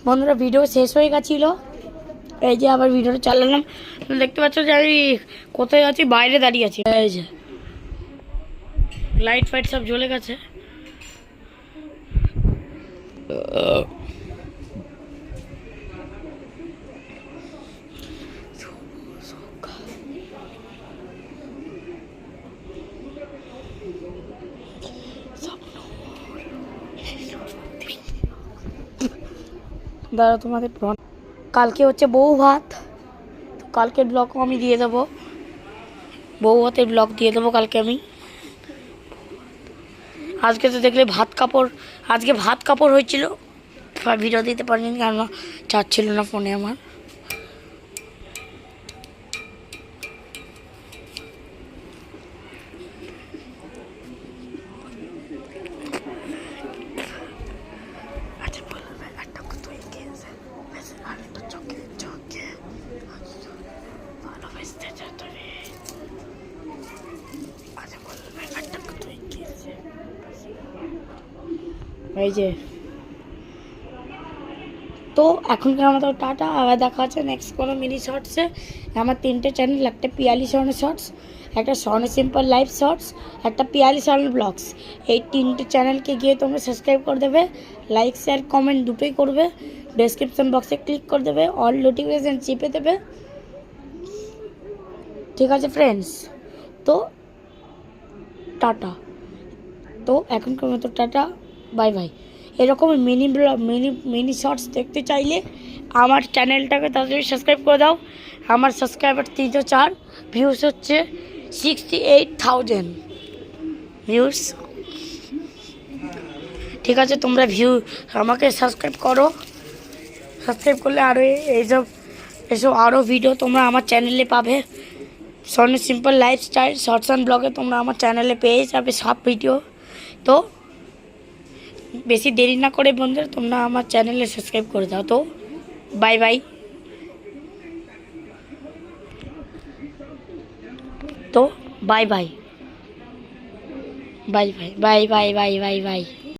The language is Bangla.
বন্ধুরা ভিডিও শেষ হয়ে গেছিলো, এই যে আবার ভিডিওটা চালালাম। দেখতে পাচ্ছ যে আমি কোথায় আছি, বাইরে দাঁড়িয়ে আছি। এই যে লাইট ফাইট সব জ্বলে গেছে। দাঁড়া তোমাদের কালকে হচ্ছে বউ ভাত, তো কালকের ব্লগও আমি দিয়ে দেবো, বউ ভাতের ব্লগ দিয়ে দেবো কালকে আমি। আজকে তো দেখলে আজকে ভাত কাপড় হয়েছিল, ভিডিও দিতে পারিনি কারণ চার্জ ছিল না ফোনে আমার। এই যে তো এখনকার মতো টাটা, আবার দেখা হচ্ছে নেক্সট কোনো মিনি শর্টসে। আমার 3টে চ্যানেল, একটা পিয়ালি স্বর্ণ শর্টস, একটা স্বর্ণ সিম্পল লাইফ শর্টস, একটা পিয়ালি স্বর্ণ ব্লগস। এই 3টে চ্যানেলকে গিয়ে তোমরা সাবস্ক্রাইব করে দেবে, লাইক শেয়ার কমেন্ট দুটোই করবে, ডেসক্রিপশন বক্সে ক্লিক করে দেবে, অল নোটিফিকেশান চেপে দেবে। ঠিক আছে ফ্রেন্ডস, তো টাটা। তো এখনকার মতো টাটা, বাই বাই। এরকম মিনি শর্টস দেখতে চাইলে আমার চ্যানেলটাকে তাড়াতাড়ি সাবস্ক্রাইব করে দাও। আমার সাবস্ক্রাইবার 304, ভিউস হচ্ছে 68,000 ভিউস। ঠিক আছে, তোমরা আমাকে সাবস্ক্রাইব করো। সাবস্ক্রাইব করলে আরও এসব আরও ভিডিও তোমরা আমার চ্যানেলে পাবে। স্বর্ণ সিম্পল লাইফস্টাইল শর্টস অ্যান্ড ব্লগে তোমরা আমার চ্যানেলে পেয়ে যাবে সব ভিডিও। তো বেশি দেরি না করে বন্ধুরা তোমরা আমার চ্যানেলে সাবস্ক্রাইব করে দাও। তো বাই বাই। তো bye bye bye bye bye bye bye bye bye.